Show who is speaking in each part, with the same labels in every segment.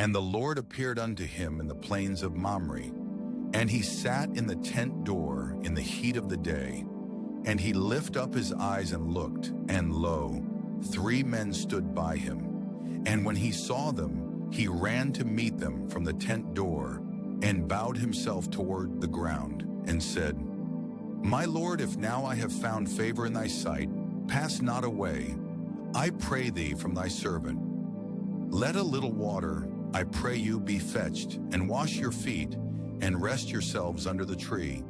Speaker 1: And the Lord appeared unto him in the plains of Mamre, and he sat in the tent door in the heat of the day. And he lift up his eyes and looked, and lo, 3 men stood by him. And when he saw them, he ran to meet them from the tent door, and bowed himself toward the ground, and said, My Lord, if now I have found favor in thy sight, pass not away, I pray thee, from thy servant. Let a little water, I pray you, be fetched, and wash your feet, and rest yourselves under the tree.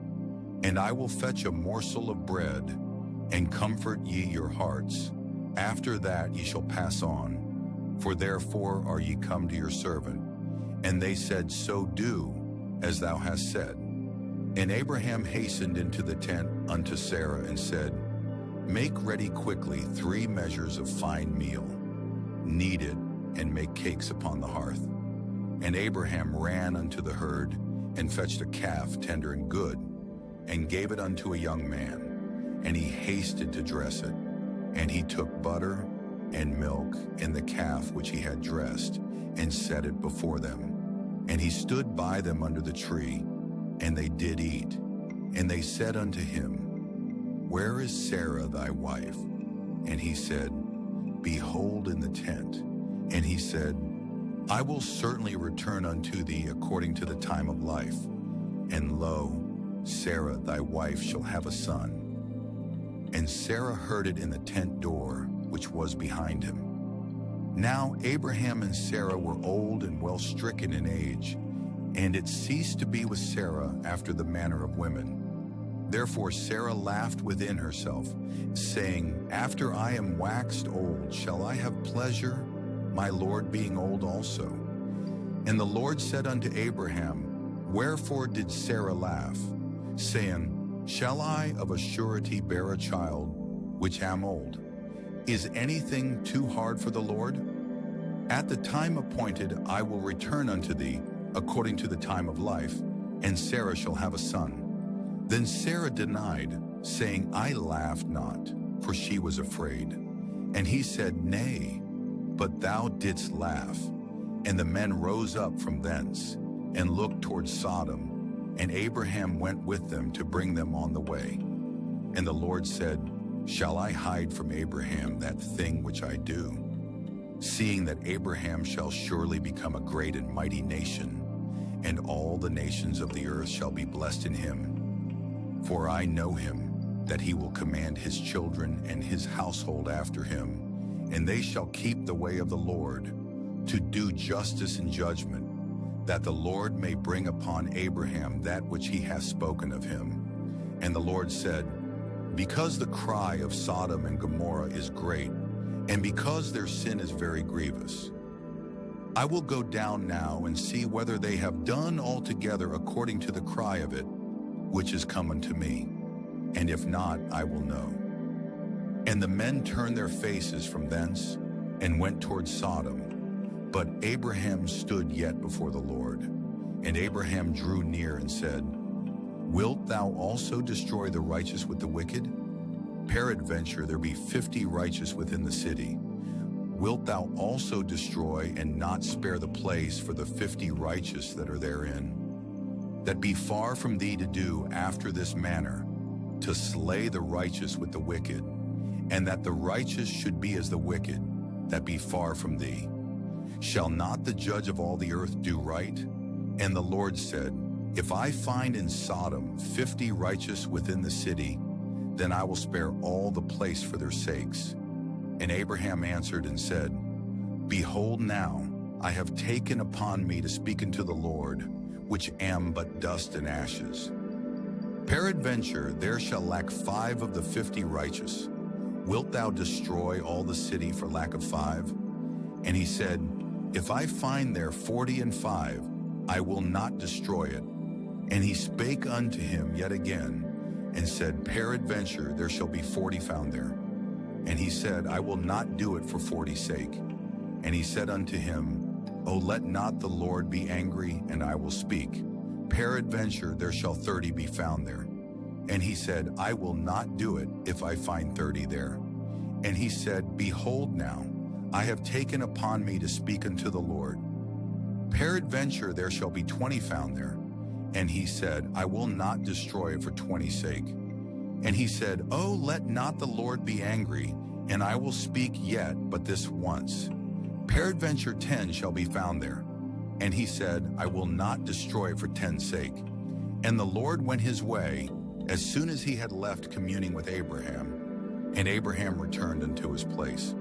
Speaker 1: And I will fetch a morsel of bread, and comfort ye your hearts. After that ye shall pass on, for therefore are ye come to your servant. And they said, So do, as thou hast said. And Abraham hastened into the tent unto Sarah, and said, Make ready quickly 3 measures of fine meal, knead it, and make cakes upon the hearth. And Abraham ran unto the herd, and fetched a calf tender and good, and gave it unto a young man, and he hasted to dress it. And he took butter and milk and the calf which he had dressed, and set it before them. And he stood by them under the tree, and they did eat. And they said unto him, Where is Sarah thy wife? And he said, Behold, in the tent. And he said, I will certainly return unto thee according to the time of life. And lo, Sarah thy wife shall have a son. And Sarah heard it in the tent door, which was behind him. Now Abraham and Sarah were old and well stricken in age, and it ceased to be with Sarah after the manner of women. Therefore Sarah laughed within herself, saying, After I am waxed old, shall I have pleasure, my Lord being old also? And the Lord said unto Abraham, Wherefore did Sarah laugh, saying, Shall I of a surety bear a child, which am old? Is anything too hard for the Lord? At the time appointed I will return unto thee, according to the time of life, and Sarah shall have a son. Then Sarah denied, saying, I laughed not, for she was afraid. And he said, Nay, but thou didst laugh. And the men rose up from thence, and looked toward Sodom, and Abraham went with them to bring them on the way. And the Lord said, Shall I hide from Abraham that thing which I do? Seeing that Abraham shall surely become a great and mighty nation, and all the nations of the earth shall be blessed in him. For I know him, that he will command his children and his household after him, and they shall keep the way of the Lord, to do justice and judgment, that the Lord may bring upon Abraham that which he hath spoken of him. And the Lord said, Because the cry of Sodom and Gomorrah is great, and because their sin is very grievous, I will go down now and see whether they have done altogether according to the cry of it, which is come unto me. And if not, I will know. And the men turned their faces from thence, and went toward Sodom. But Abraham stood yet before the Lord. And Abraham drew near and said, Wilt thou also destroy the righteous with the wicked? Peradventure there be 50 righteous within the city. Wilt thou also destroy and not spare the place for the 50 righteous that are therein? That be far from thee to do after this manner, to slay the righteous with the wicked, and that the righteous should be as the wicked, that be far from thee. Shall not the judge of all the earth do right? And the Lord said, If I find in Sodom 50 righteous within the city, then I will spare all the place for their sakes. And Abraham answered and said, Behold now, I have taken upon me to speak unto the Lord, which am but dust and ashes. Peradventure there shall lack 5 of the 50 righteous. Wilt thou destroy all the city for lack of 5? And he said, If I find there 40 and 5, I will not destroy it. And he spake unto him yet again, and said, Peradventure there shall be 40 found there. And he said, I will not do it for 40's sake. And he said unto him, O let not the Lord be angry, and I will speak. Peradventure there shall 30 be found there. And he said, I will not do it if I find 30 there. And he said, Behold now, I have taken upon me to speak unto the Lord. Peradventure there shall be 20 found there. And he said, I will not destroy it for 20's sake. And he said, Oh, let not the Lord be angry, and I will speak yet but this once. Peradventure 10 shall be found there. And he said, I will not destroy it for 10's sake. And the Lord went his way as soon as he had left communing with Abraham, and Abraham returned unto his place.